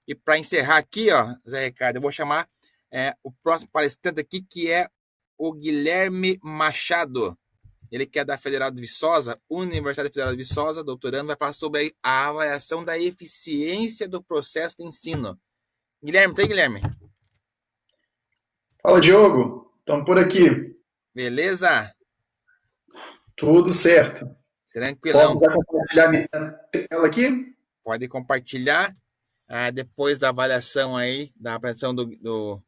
E para encerrar aqui, ó, Zé Ricardo, eu vou chamar o próximo palestrante aqui, que é o Guilherme Machado. Ele que é da Federal de Viçosa, Universidade Federal de Viçosa, doutorando, vai falar sobre a avaliação da eficiência do processo de ensino. Guilherme, tem Guilherme? Fala, Diogo. Estamos por aqui. Beleza? Tudo certo. Posso Tranquilão. já compartilhar minha tela aqui? Pode compartilhar. Depois da avaliação aí, da apresentação do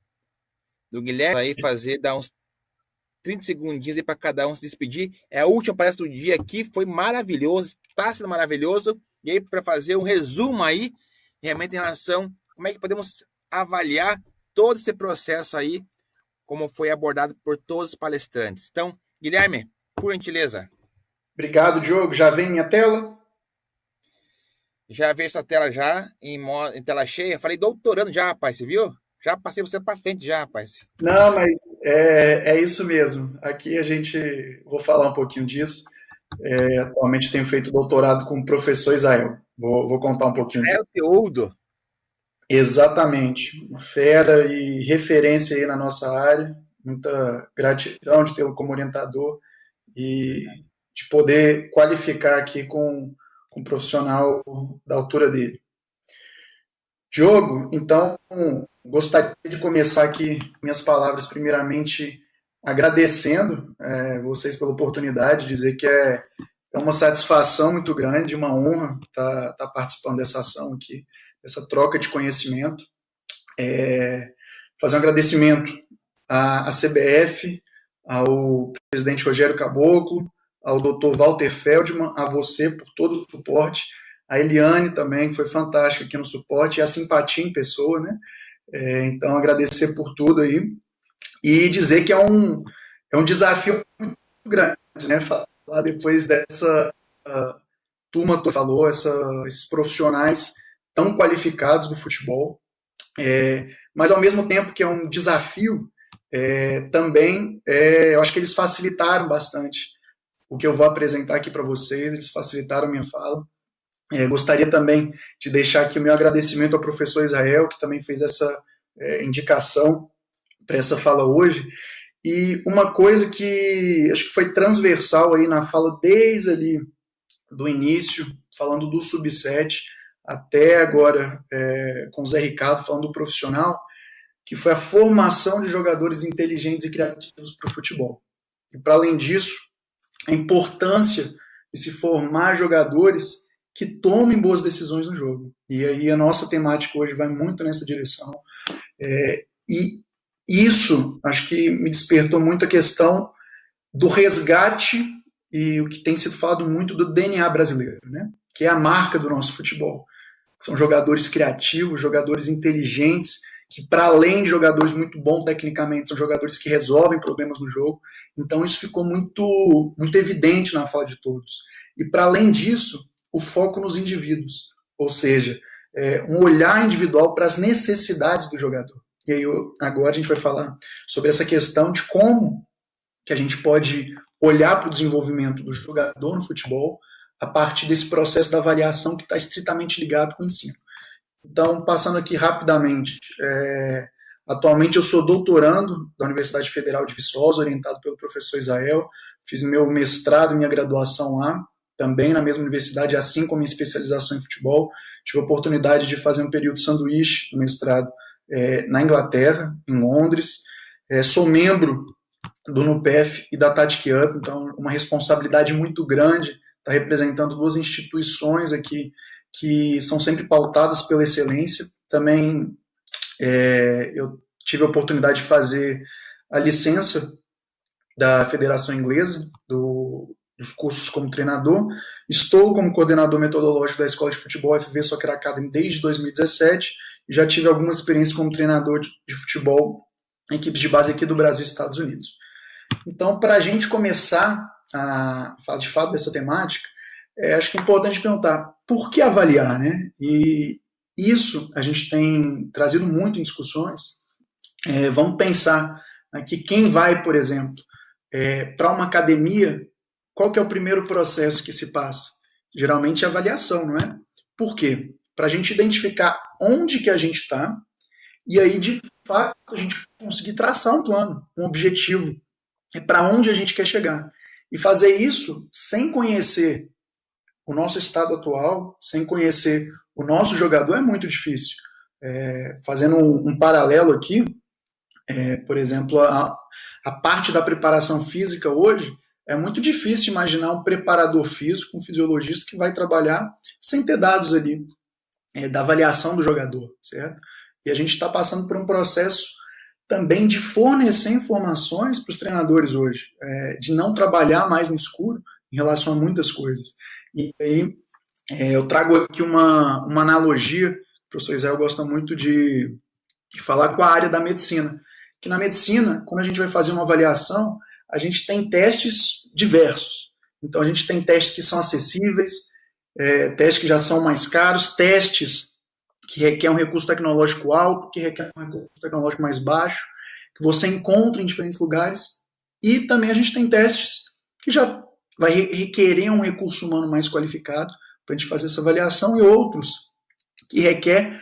Guilherme, aí dar uns 30 segundinhos aí para cada um se despedir. É a última palestra do dia aqui, foi maravilhoso, está sendo maravilhoso. E aí, para fazer um resumo aí, realmente em relação a como é que podemos avaliar todo esse processo aí, como foi abordado por todos os palestrantes. Então, Guilherme, por gentileza. Obrigado, Diogo. Já vem minha tela? Já veio sua tela já, em tela cheia. Falei doutorando já, rapaz, você viu? Já passei você para frente já, rapaz. Não, mas é isso mesmo. Aqui vou falar um pouquinho disso. Atualmente tenho feito doutorado com o professor Israel. Vou contar um pouquinho É disso. o Teudo. Exatamente. Uma fera e referência aí na nossa área. Muita gratidão de tê-lo como orientador e de poder qualificar aqui com um profissional da altura dele. Diogo, então, gostaria de começar aqui minhas palavras, primeiramente, agradecendo vocês pela oportunidade, dizer que é uma satisfação muito grande, uma honra estar participando dessa ação aqui, dessa troca de conhecimento. Fazer um agradecimento à CBF, ao presidente Rogério Caboclo, ao Dr. Walter Feldman, a você por todo o suporte, a Eliane também, que foi fantástica aqui no suporte, e a simpatia em pessoa, né? Então, agradecer por tudo aí e dizer que é um desafio muito grande, né? Falar depois dessa turma que falou, esses profissionais tão qualificados do futebol, mas ao mesmo tempo que é um desafio, também eu acho que eles facilitaram bastante o que eu vou apresentar aqui para vocês, eles facilitaram a minha fala. Gostaria também de deixar aqui o meu agradecimento ao professor Israel, que também fez essa indicação para essa fala hoje. E uma coisa que acho que foi transversal aí na fala desde ali do início, falando do Sub-7, até agora com o Zé Ricardo falando do profissional, que foi a formação de jogadores inteligentes e criativos para o futebol. E para além disso, a importância de se formar jogadores que tomem boas decisões no jogo. E aí a nossa temática hoje vai muito nessa direção. E isso, acho que me despertou muito a questão do resgate e o que tem sido falado muito do DNA brasileiro, né? Que é a marca do nosso futebol. São jogadores criativos, jogadores inteligentes, que para além de jogadores muito bons tecnicamente, são jogadores que resolvem problemas no jogo. Então isso ficou muito, muito evidente na fala de todos. E para além disso, o foco nos indivíduos, ou seja, um olhar individual para as necessidades do jogador. E aí agora a gente vai falar sobre essa questão de como que a gente pode olhar para o desenvolvimento do jogador no futebol a partir desse processo da avaliação que está estritamente ligado com o ensino. Então, passando aqui rapidamente, atualmente eu sou doutorando da Universidade Federal de Viçosa, orientado pelo professor Israel, fiz meu mestrado e minha graduação lá, também na mesma universidade, assim como minha especialização em futebol. Tive a oportunidade de fazer um período sanduíche no mestrado na Inglaterra, em Londres. Sou membro do NUPEF e da Tactic Up, então uma responsabilidade muito grande, está representando duas instituições aqui que são sempre pautadas pela excelência. Também eu tive a oportunidade de fazer a licença da Federação Inglesa, dos cursos como treinador. Estou como coordenador metodológico da Escola de Futebol FV Soccer Academy desde 2017 e já tive algumas experiências como treinador de futebol em equipes de base aqui do Brasil e Estados Unidos. Então, para a gente começar a falar de fato dessa temática, acho que é importante perguntar por que avaliar, né? E isso a gente tem trazido muito em discussões. Vamos pensar aqui quem vai, por exemplo, para uma academia, qual que é o primeiro processo que se passa? Geralmente é avaliação, não é? Por quê? para a gente identificar onde que a gente está e aí, de fato, a gente conseguir traçar um plano, um objetivo, para onde a gente quer chegar. E fazer isso sem conhecer o nosso estado atual, sem conhecer o nosso jogador, é muito difícil. Fazendo um paralelo aqui, por exemplo, a parte da preparação física hoje, é muito difícil imaginar um preparador físico, um fisiologista que vai trabalhar sem ter dados ali da avaliação do jogador, certo? E a gente está passando por um processo também de fornecer informações para os treinadores hoje, de não trabalhar mais no escuro em relação a muitas coisas. E aí eu trago aqui uma analogia, o professor Israel gosta muito de falar com a área da medicina, que na medicina, quando a gente vai fazer uma avaliação, a gente tem testes diversos. Então a gente tem testes que são acessíveis, testes que já são mais caros, testes que requer um recurso tecnológico alto, que requer um recurso tecnológico mais baixo, que você encontra em diferentes lugares. E também a gente tem testes que já vai requerer um recurso humano mais qualificado para a gente fazer essa avaliação, e outros que requer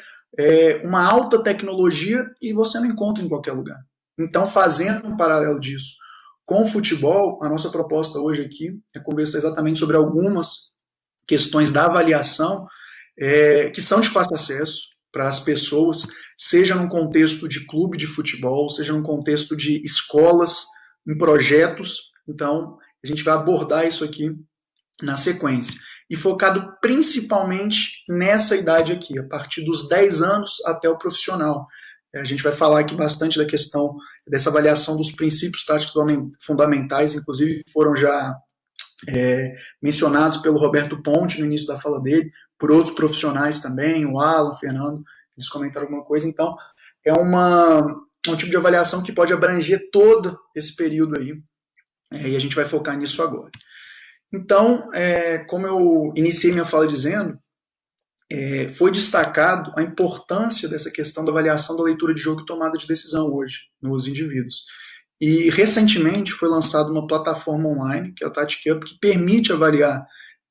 uma alta tecnologia e você não encontra em qualquer lugar. Então, fazendo um paralelo disso com o futebol, a nossa proposta hoje aqui é conversar exatamente sobre algumas questões da avaliação que são de fácil acesso para as pessoas, seja num contexto de clube de futebol, seja num contexto de escolas, em projetos. Então, a gente vai abordar isso aqui na sequência. E focado principalmente nessa idade aqui, a partir dos 10 anos até o profissional. A gente vai falar aqui bastante da questão dessa avaliação dos princípios táticos fundamentais, inclusive foram já mencionados pelo Roberto Ponte no início da fala dele, por outros profissionais também, o Alan, o Fernando, eles comentaram alguma coisa. Então, é um tipo de avaliação que pode abranger todo esse período aí, e a gente vai focar nisso agora. Então, como eu iniciei minha fala dizendo, foi destacado a importância dessa questão da avaliação da leitura de jogo e tomada de decisão hoje, nos indivíduos. E recentemente foi lançada uma plataforma online, que é o TactiCup, que permite avaliar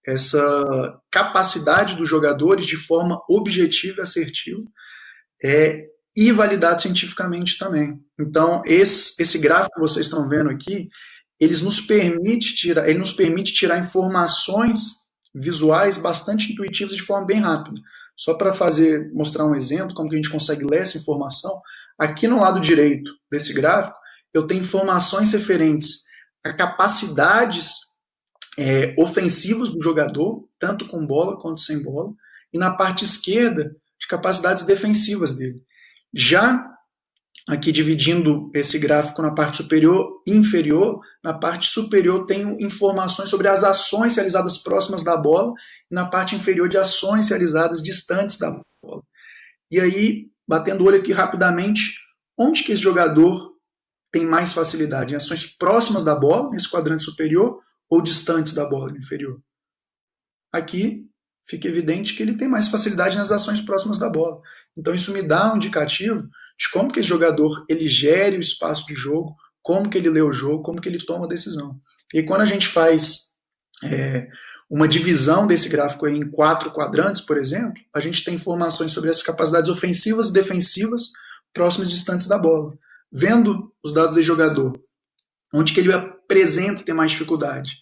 essa capacidade dos jogadores de forma objetiva e assertiva, e validado cientificamente também. Então, esse gráfico que vocês estão vendo aqui, ele nos permite tirar informações visuais bastante intuitivas de forma bem rápida. Só para mostrar um exemplo, como que a gente consegue ler essa informação, aqui no lado direito desse gráfico, eu tenho informações referentes a capacidades ofensivas do jogador, tanto com bola quanto sem bola, e na parte esquerda, de capacidades defensivas dele. Já aqui dividindo esse gráfico na parte superior e inferior, na parte superior tenho informações sobre as ações realizadas próximas da bola, e na parte inferior de ações realizadas distantes da bola. E aí, batendo o olho aqui rapidamente, onde que esse jogador tem mais facilidade? Em ações próximas da bola, nesse quadrante superior, ou distantes da bola, inferior? Aqui fica evidente que ele tem mais facilidade nas ações próximas da bola. Então isso me dá um indicativo de como que esse jogador ele gere o espaço de jogo, como que ele lê o jogo, como que ele toma a decisão. E quando a gente faz uma divisão desse gráfico aí em 4 quadrantes, por exemplo, a gente tem informações sobre as capacidades ofensivas e defensivas próximas e distantes da bola. Vendo os dados do jogador, onde que ele apresenta ter mais dificuldade?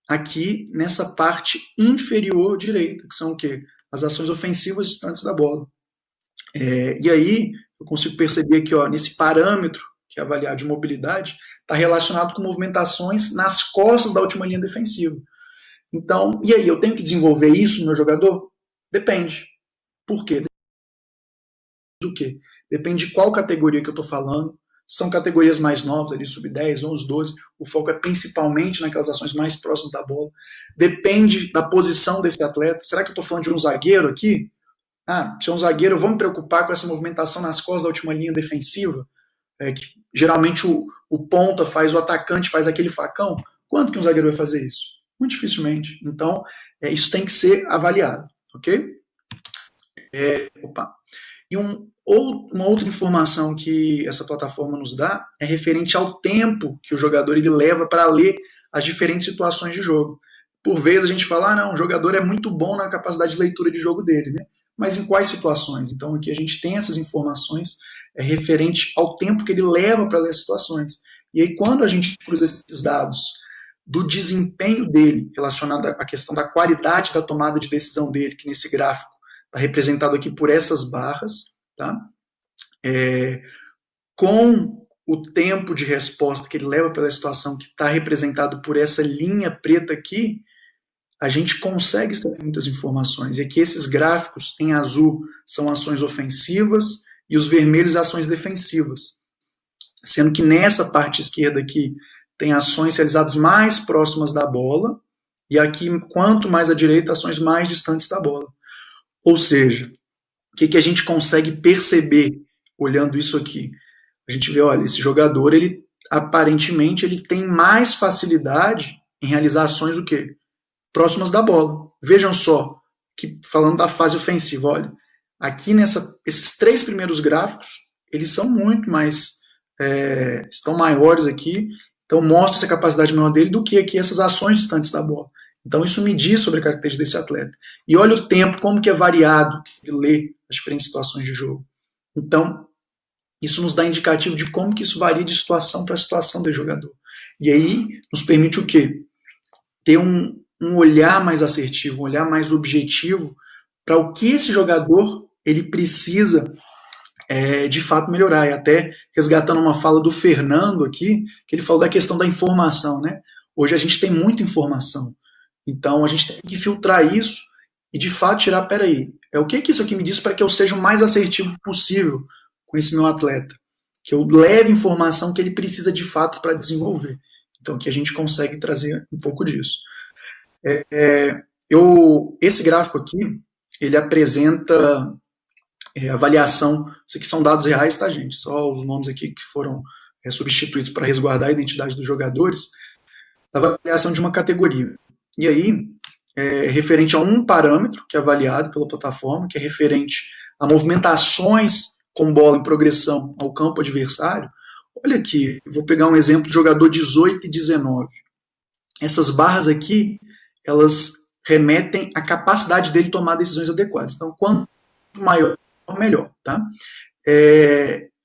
Aqui nessa parte inferior direita, que são o quê? As ações ofensivas distantes da bola. E aí eu consigo perceber aqui, ó, nesse parâmetro que é avaliado de mobilidade, está relacionado com movimentações nas costas da última linha defensiva. Então, e aí, eu tenho que desenvolver isso no meu jogador? Depende. Por quê? Do quê? Depende de qual categoria que eu estou falando. São categorias mais novas, ali, sub-10, 11, 12. O foco é principalmente naquelas ações mais próximas da bola. Depende da posição desse atleta. Será que eu estou falando de um zagueiro aqui? Se é um zagueiro, eu vou me preocupar com essa movimentação nas costas da última linha defensiva? Que geralmente o ponta faz, o atacante faz aquele facão. Quanto que um zagueiro vai fazer isso? Muito dificilmente. Então, isso tem que ser avaliado. Ok? E uma outra informação que essa plataforma nos dá é referente ao tempo que o jogador ele leva para ler as diferentes situações de jogo. Por vezes a gente fala, não, o jogador é muito bom na capacidade de leitura de jogo dele, né? mas em quais situações? Então aqui a gente tem essas informações referente ao tempo que ele leva para ler as situações. E aí quando a gente cruza esses dados do desempenho dele relacionado à questão da qualidade da tomada de decisão dele, que nesse gráfico está representado aqui por essas barras, tá? Com o tempo de resposta que ele leva pela situação, que está representado por essa linha preta aqui, a gente consegue extrair muitas informações. E aqui esses gráficos em azul são ações ofensivas e os vermelhos ações defensivas. Sendo que nessa parte esquerda aqui tem ações realizadas mais próximas da bola, e aqui, quanto mais à direita, ações mais distantes da bola. Ou seja, o que a gente consegue perceber olhando isso aqui? A gente vê, olha, esse jogador, ele aparentemente ele tem mais facilidade em realizar ações do que próximas da bola. Vejam só, que falando da fase ofensiva, olha, aqui esses 3 primeiros gráficos, eles são muito mais, estão maiores aqui, então mostra essa capacidade maior dele do que aqui essas ações distantes da bola. Então isso me diz sobre a característica desse atleta. E olha o tempo, como que é variado, que ele lê as diferentes situações de jogo. Então, isso nos dá indicativo de como que isso varia de situação para situação do jogador. E aí nos permite o quê? Ter um olhar mais assertivo, um olhar mais objetivo para o que esse jogador ele precisa de fato melhorar. E até resgatando uma fala do Fernando aqui, que ele falou da questão da informação, né? Hoje a gente tem muita informação, então a gente tem que filtrar isso e de fato tirar, peraí, o que isso aqui me diz para que eu seja o mais assertivo possível com esse meu atleta, que eu leve informação que ele precisa de fato para desenvolver. Então que a gente consegue trazer um pouco disso. Esse gráfico aqui, ele apresenta avaliação, isso aqui são dados reais, tá, gente? Só os nomes aqui que foram substituídos para resguardar a identidade dos jogadores, da avaliação de uma categoria. E aí, referente a um parâmetro que é avaliado pela plataforma, que é referente a movimentações com bola em progressão ao campo adversário, olha aqui, eu vou pegar um exemplo do jogador 18 e 19. Essas barras aqui, elas remetem à capacidade dele tomar decisões adequadas. Então, quanto maior, melhor, tá?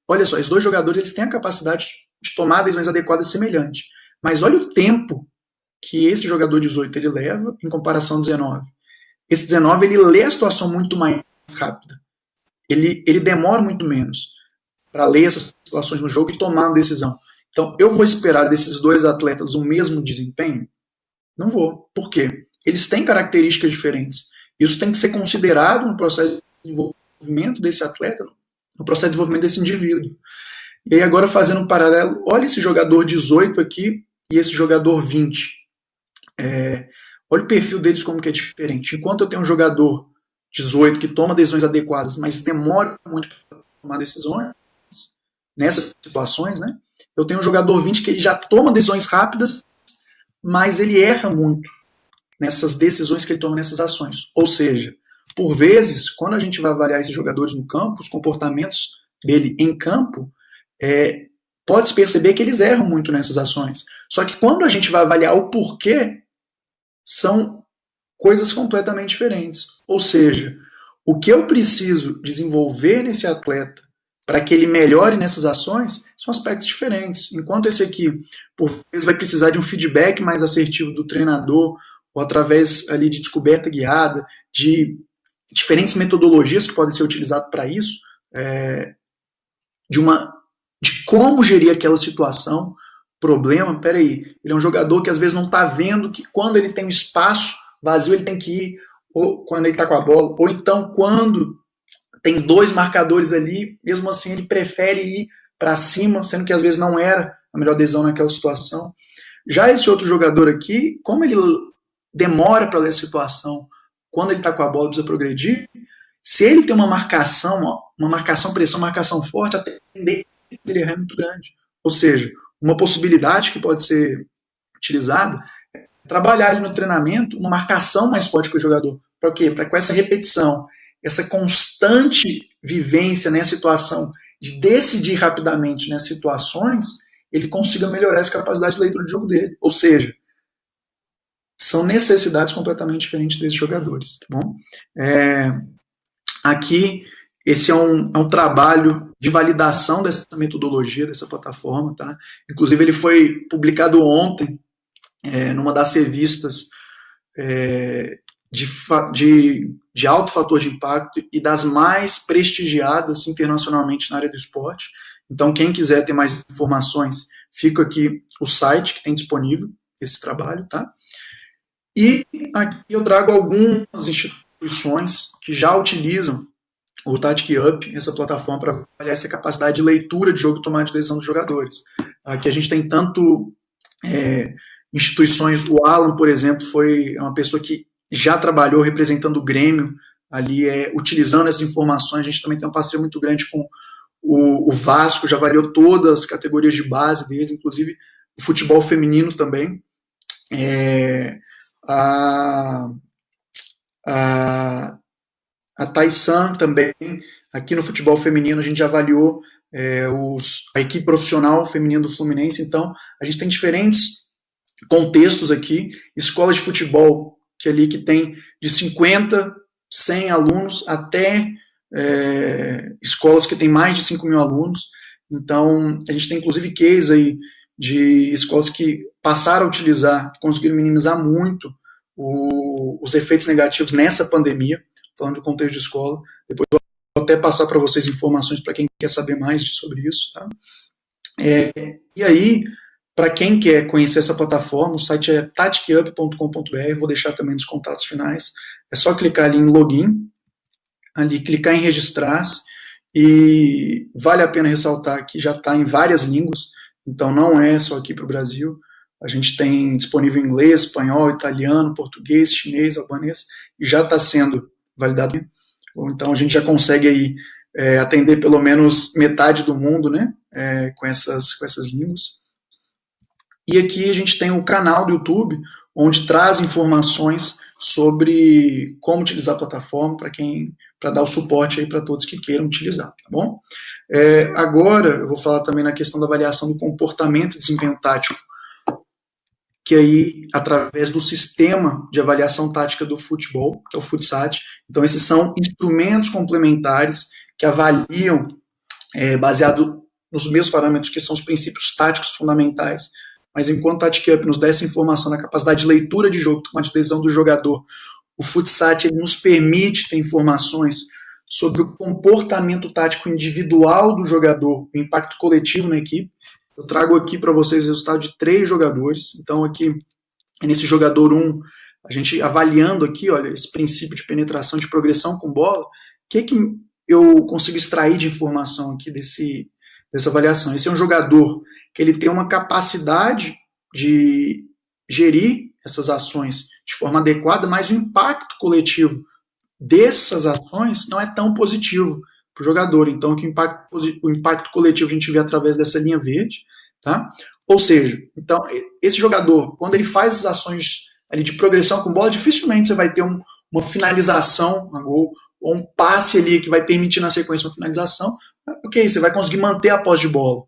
Olha só, esses 2 jogadores eles têm a capacidade de tomar decisões adequadas semelhante. Mas olha o tempo que esse jogador 18 ele leva em comparação ao 19. Esse 19 ele lê a situação muito mais rápida. Ele demora muito menos para ler essas situações no jogo e tomar uma decisão. Então, eu vou esperar desses 2 atletas o mesmo desempenho? Não vou. Por quê? Eles têm características diferentes. Isso tem que ser considerado no processo de desenvolvimento desse atleta, no processo de desenvolvimento desse indivíduo. E aí agora fazendo um paralelo, olha esse jogador 18 aqui e esse jogador 20. Olha o perfil deles como que é diferente. Enquanto eu tenho um jogador 18 que toma decisões adequadas, mas demora muito para tomar decisões, nessas situações, né? Eu tenho um jogador 20 que ele já toma decisões rápidas, mas ele erra muito nessas decisões que ele toma nessas ações. Ou seja, por vezes, quando a gente vai avaliar esses jogadores no campo, os comportamentos dele em campo, pode-se perceber que eles erram muito nessas ações. Só que quando a gente vai avaliar o porquê, são coisas completamente diferentes. Ou seja, o que eu preciso desenvolver nesse atleta para que ele melhore nessas ações são aspectos diferentes. Enquanto esse aqui, por vezes, vai precisar de um feedback mais assertivo do treinador, ou através ali de descoberta guiada, de diferentes metodologias que podem ser utilizadas para isso, de como gerir aquela situação, problema, peraí, ele é um jogador que às vezes não está vendo que quando ele tem um espaço vazio ele tem que ir, ou quando ele está com a bola, ou então quando tem 2 marcadores ali, mesmo assim ele prefere ir para cima, sendo que às vezes não era a melhor decisão naquela situação. Já esse outro jogador aqui, como ele demora para ler a situação, quando ele está com a bola precisa progredir, se ele tem uma marcação pressão, marcação forte, a tendência dele errar é muito grande. Ou seja, uma possibilidade que pode ser utilizada é trabalhar ali no treinamento uma marcação mais forte para o jogador. Para quê? Para com essa repetição, essa constante vivência nessa situação de decidir rapidamente nas situações, ele consiga melhorar essa capacidade de leitura de jogo dele. Ou seja, são necessidades completamente diferentes desses jogadores. Tá bom? Aqui, esse é um trabalho de validação dessa metodologia, dessa plataforma, tá? Inclusive, ele foi publicado ontem, numa das revistas de alto fator de impacto e das mais prestigiadas internacionalmente na área do esporte. Então, quem quiser ter mais informações, fica aqui o site que tem disponível esse trabalho, tá? E aqui eu trago algumas instituições que já utilizam o Tactic Up, essa plataforma, para avaliar essa capacidade de leitura de jogo e tomada de decisão dos jogadores. Aqui a gente tem tanto instituições, o Alan, por exemplo, foi uma pessoa que já trabalhou representando o Grêmio, ali utilizando essas informações. A gente também tem uma parceria muito grande com o Vasco, já avaliou todas as categorias de base deles, inclusive o futebol feminino também. A Taisan também, aqui no futebol feminino, a gente já avaliou a equipe profissional feminina do Fluminense. Então, a gente tem diferentes contextos aqui, escola de futebol, que tem de 50, 100 alunos, até escolas que têm mais de 5 mil alunos. Então, a gente tem inclusive case aí de escolas que passaram a utilizar, conseguiram minimizar muito os efeitos negativos nessa pandemia, falando do contexto de escola. Depois eu vou até passar para vocês informações para quem quer saber mais sobre isso. Tá? E aí, para quem quer conhecer essa plataforma, o site é tacticup.com.br, vou deixar também nos contatos finais. É só clicar ali em login, ali clicar em registrar-se, e vale a pena ressaltar que já está em várias línguas, então não é só aqui para o Brasil. A gente tem disponível em inglês, espanhol, italiano, português, chinês, albanês, e já está sendo validado. Então a gente já consegue aí atender pelo menos metade do mundo, né, com essas línguas. E aqui a gente tem o canal do YouTube, onde traz informações sobre como utilizar a plataforma para dar o suporte aí para todos que queiram utilizar, tá bom? Agora eu vou falar também na questão da avaliação do comportamento e desempenho tático, que aí, através do sistema de avaliação tática do futebol, que é o FUTSAT. Então, esses são instrumentos complementares que avaliam, baseado nos mesmos parâmetros, que são os princípios táticos fundamentais. Mas enquanto o Tactic Up nos dá essa informação na capacidade de leitura de jogo, tomada de decisão do jogador, o FUTSAT ele nos permite ter informações sobre o comportamento tático individual do jogador, o impacto coletivo na equipe. Eu trago aqui para vocês o resultado de 3 jogadores. Então, aqui, nesse jogador 1, a gente avaliando aqui, olha, esse princípio de penetração, de progressão com bola, o que eu consigo extrair de informação aqui dessa avaliação? Esse é um jogador que ele tem uma capacidade de gerir essas ações de forma adequada, mas o impacto coletivo dessas ações não é tão positivo para o jogador. Então, o impacto coletivo a gente vê através dessa linha verde, tá? Ou seja, então, esse jogador, quando ele faz as ações ali de progressão com bola, dificilmente você vai ter uma finalização a gol, ou um passe ali que vai permitir na sequência uma finalização. Ok, você vai conseguir manter a posse de bola.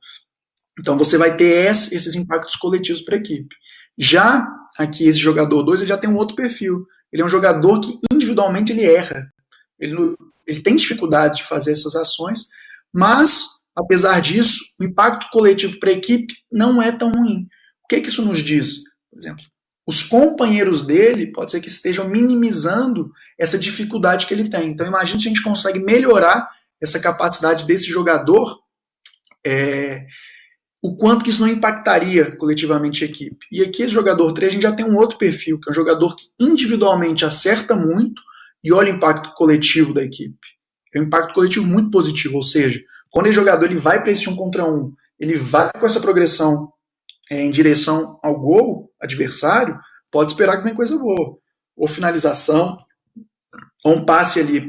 Então, você vai ter esses impactos coletivos para a equipe. Já aqui, esse jogador 2, ele já tem um outro perfil. Ele é um jogador que individualmente ele erra. Ele tem dificuldade de fazer essas ações, mas, apesar disso, o impacto coletivo para a equipe não é tão ruim. O que isso nos diz? Por exemplo, os companheiros dele pode ser que estejam minimizando essa dificuldade que ele tem. Então, imagina se a gente consegue melhorar essa capacidade desse jogador, o quanto que isso não impactaria coletivamente a equipe. E aqui, esse jogador 3, a gente já tem um outro perfil, que é um jogador que individualmente acerta muito e olha o impacto coletivo da equipe. É um impacto coletivo muito positivo, ou seja, quando esse jogador ele vai para esse 1 contra 1, ele vai com essa progressão em direção ao gol adversário, pode esperar que vem coisa boa. Ou finalização, ou um passe ali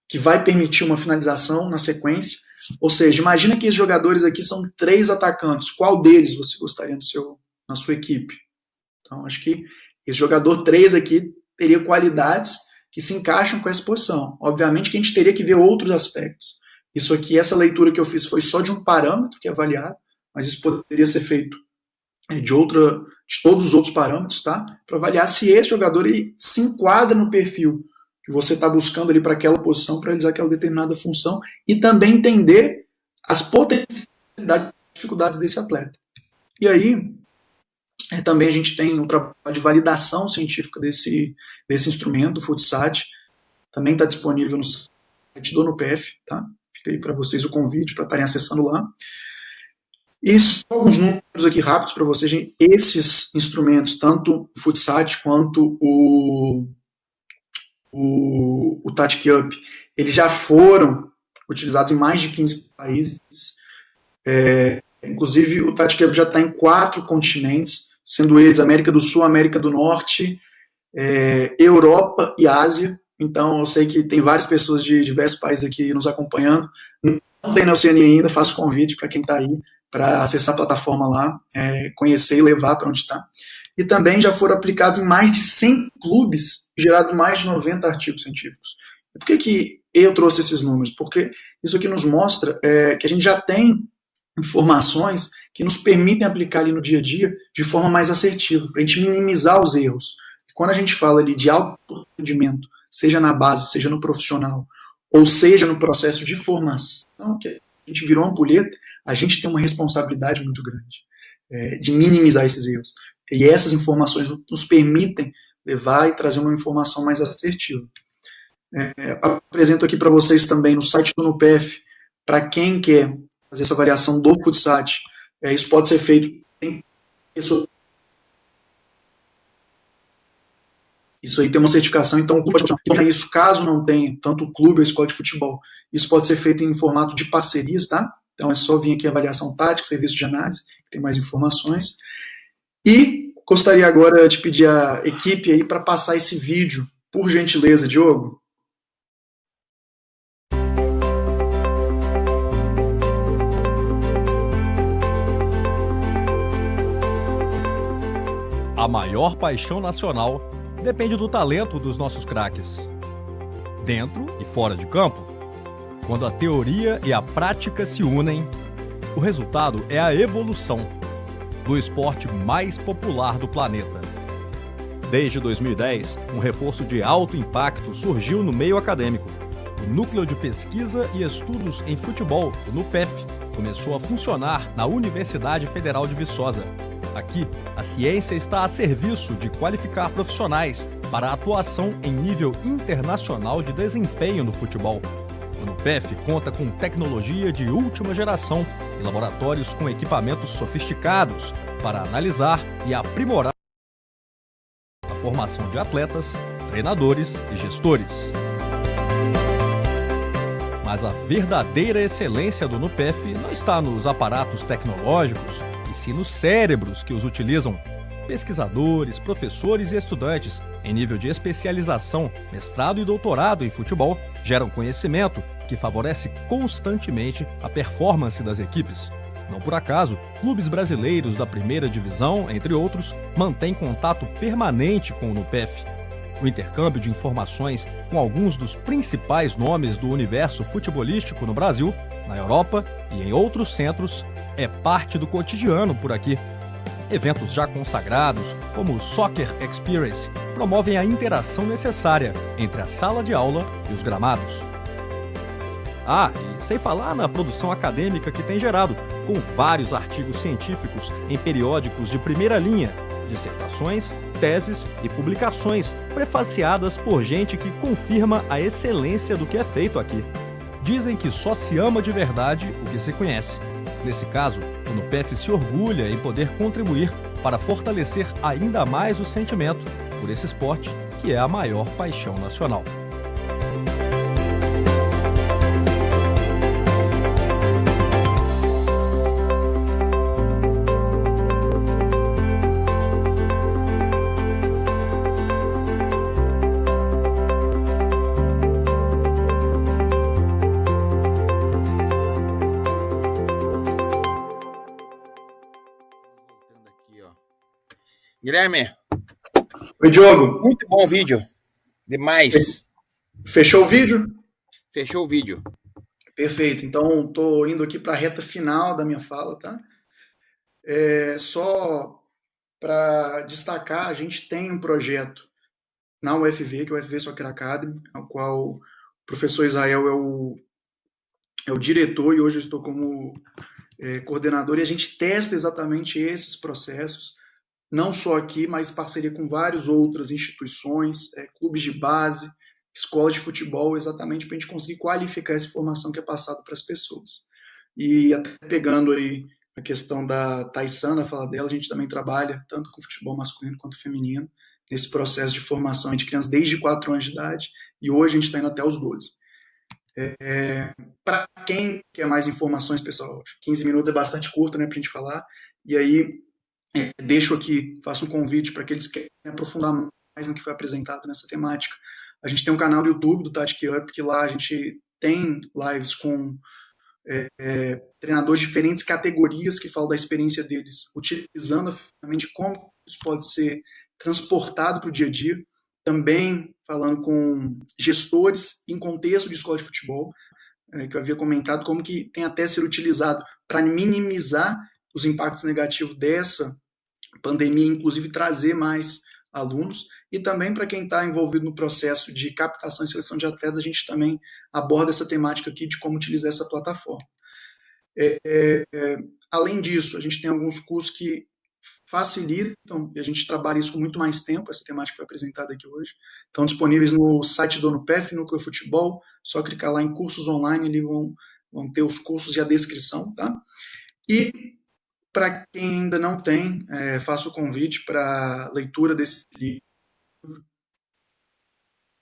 que vai permitir uma finalização na sequência. Ou seja, imagina que esses jogadores aqui são 3 atacantes. Qual deles você gostaria na sua equipe? Então, acho que esse jogador 3 aqui teria qualidades que se encaixam com essa posição. Obviamente que a gente teria que ver outros aspectos. Isso aqui, essa leitura que eu fiz foi só de um parâmetro que é avaliado, mas isso poderia ser feito de todos os outros parâmetros, tá? Para avaliar se esse jogador ele se enquadra no perfil que você está buscando ali para aquela posição, para realizar aquela determinada função, e também entender as potencialidades e dificuldades desse atleta. E aí, também a gente tem um trabalho de validação científica desse instrumento, o FUTSAT, também está disponível no site do NUPEF, tá? Fica aí para vocês o convite para estarem acessando lá. E só alguns números aqui rápidos para vocês, gente. Esses instrumentos, tanto o FUTSAT quanto o TATIC-UP, eles já foram utilizados em mais de 15 países. Inclusive, o TATIC-UP já está em 4 continentes, sendo eles América do Sul, América do Norte, Europa e Ásia. Então, eu sei que tem várias pessoas de diversos países aqui nos acompanhando. Não tem na Oceania ainda, faço convite para quem está aí, para acessar a plataforma lá, conhecer e levar para onde está. E também já foram aplicados em mais de 100 clubes, gerado mais de 90 artigos científicos. E por que eu trouxe esses números? Porque isso aqui nos mostra que a gente já tem informações que nos permitem aplicar ali no dia a dia de forma mais assertiva, para a gente minimizar os erros. Quando a gente fala ali de alto rendimento, seja na base, seja no profissional, ou seja no processo de formação, que a gente virou uma ampulheta, a gente tem uma responsabilidade muito grande de minimizar esses erros. E essas informações nos permitem levar e trazer uma informação mais assertiva. Apresento aqui para vocês também no site do NUPEF, para quem quer fazer essa variação do FUTSAT, isso pode ser feito em isso aí tem uma certificação, então o clube pode isso, caso não tenha tanto o clube ou a escola de futebol, isso pode ser feito em formato de parcerias, tá? Então é só vir aqui a avaliação tática, serviço de análise, que tem mais informações. E gostaria agora de pedir à equipe aí para passar esse vídeo, por gentileza, Diogo. A maior paixão nacional depende do talento dos nossos craques. Dentro e fora de campo, quando a teoria e a prática se unem, o resultado é a evolução do esporte mais popular do planeta. Desde 2010, um reforço de alto impacto surgiu no meio acadêmico. O Núcleo de Pesquisa e Estudos em Futebol, o NUPEF, começou a funcionar na Universidade Federal de Viçosa. Aqui, a ciência está a serviço de qualificar profissionais para a atuação em nível internacional de desempenho no futebol. O NUPEF conta com tecnologia de última geração e laboratórios com equipamentos sofisticados para analisar e aprimorar a formação de atletas, treinadores e gestores. Mas a verdadeira excelência do NUPEF não está nos aparatos tecnológicos, e sim nos cérebros que os utilizam. Pesquisadores, professores e estudantes, em nível de especialização, mestrado e doutorado em futebol, geram conhecimento que favorece constantemente a performance das equipes. Não por acaso, clubes brasileiros da primeira divisão, entre outros, mantêm contato permanente com o NUPEF. O intercâmbio de informações com alguns dos principais nomes do universo futebolístico no Brasil, na Europa e em outros centros é parte do cotidiano por aqui. Eventos já consagrados, como o Soccer Experience, promovem a interação necessária entre a sala de aula e os gramados. E sem falar na produção acadêmica que tem gerado, com vários artigos científicos em periódicos de primeira linha, dissertações, teses e publicações prefaciadas por gente que confirma a excelência do que é feito aqui. Dizem que só se ama de verdade o que se conhece. Nesse caso, o NUPEF se orgulha em poder contribuir para fortalecer ainda mais o sentimento por esse esporte que é a maior paixão nacional. Guilherme. Oi, Diogo. Muito bom o vídeo. Demais. Fechou o vídeo? Fechou o vídeo. Perfeito. Então, estou indo aqui para a reta final da minha fala, tá? Só para destacar, a gente tem um projeto na UFV, que é o UFV Soccer Academy, ao qual o professor Israel é o diretor e hoje eu estou como coordenador, e a gente testa exatamente esses processos, não só aqui, mas em parceria com várias outras instituições, clubes de base, escolas de futebol, exatamente para a gente conseguir qualificar essa informação que é passada para as pessoas. E até pegando aí a questão da Taissana, a fala dela, a gente também trabalha tanto com futebol masculino quanto feminino, nesse processo de formação de crianças desde 4 anos de idade, e hoje a gente está indo até os 12. Para quem quer mais informações, pessoal, 15 minutos é bastante curto, né, para a gente falar, e aí deixo aqui, faço um convite para aqueles que querem aprofundar mais no que foi apresentado nessa temática. A gente tem um canal do YouTube do Tactic Up, que lá a gente tem lives com treinadores de diferentes categorias que falam da experiência deles, utilizando a ferramenta de como isso pode ser transportado para o dia a dia, também falando com gestores em contexto de escola de futebol, que eu havia comentado, como que tem até ser utilizado para minimizar os impactos negativos dessa pandemia, inclusive trazer mais alunos, e também para quem está envolvido no processo de captação e seleção de atletas, a gente também aborda essa temática aqui de como utilizar essa plataforma. Além disso, a gente tem alguns cursos que facilitam, e a gente trabalha isso com muito mais tempo, essa temática que foi apresentada aqui hoje, estão disponíveis no site do NUPEF, Núcleo Futebol, só clicar lá em cursos online, eles vão ter os cursos e a descrição, tá? E para quem ainda não tem, faço o convite para a leitura desse livro,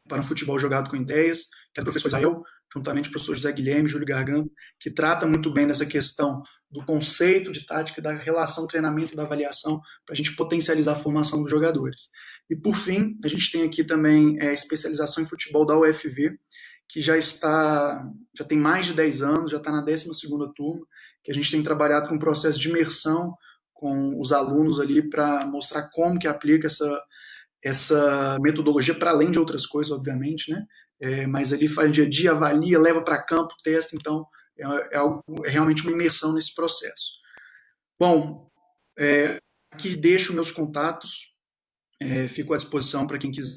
para um futebol jogado com ideias, que é do professor Israel, juntamente com o professor José Guilherme, Júlio Garganta, que trata muito bem dessa questão do conceito de tática, da relação treinamento e da avaliação, para a gente potencializar a formação dos jogadores. E, por fim, a gente tem aqui também a especialização em futebol da UFV, que já tem mais de 10 anos, já está na 12ª turma, que a gente tem trabalhado com um processo de imersão com os alunos ali para mostrar como que aplica essa metodologia, para além de outras coisas, obviamente, né? Mas ali faz dia a dia, avalia, leva para campo, testa, então é realmente uma imersão nesse processo. Bom, aqui deixo meus contatos, fico à disposição para quem quiser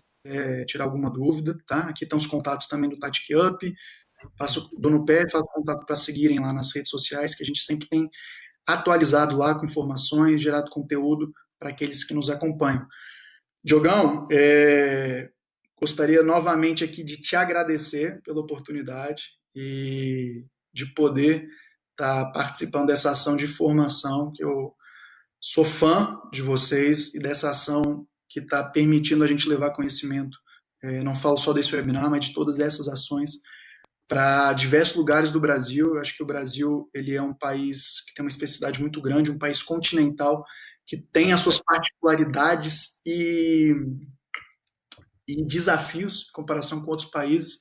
tirar alguma dúvida, tá? Aqui estão os contatos também do Tactic Up, dou no pé, faço contato para seguirem lá nas redes sociais, que a gente sempre tem atualizado lá com informações, gerado conteúdo para aqueles que nos acompanham. Diogão, gostaria novamente aqui de te agradecer pela oportunidade e de poder estar participando dessa ação de formação, que eu sou fã de vocês e dessa ação que está permitindo a gente levar conhecimento, não falo só desse webinar, mas de todas essas ações para diversos lugares do Brasil. Eu acho que o Brasil ele é um país que tem uma especificidade muito grande, um país continental que tem as suas particularidades e desafios em comparação com outros países,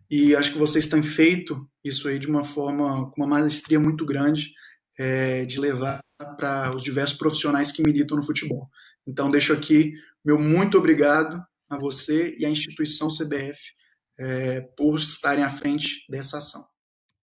e acho que vocês têm feito isso aí de uma forma, com uma maestria muito grande, de levar para os diversos profissionais que militam no futebol. Então, deixo aqui meu muito obrigado a você e à instituição CBF por estarem à frente dessa ação.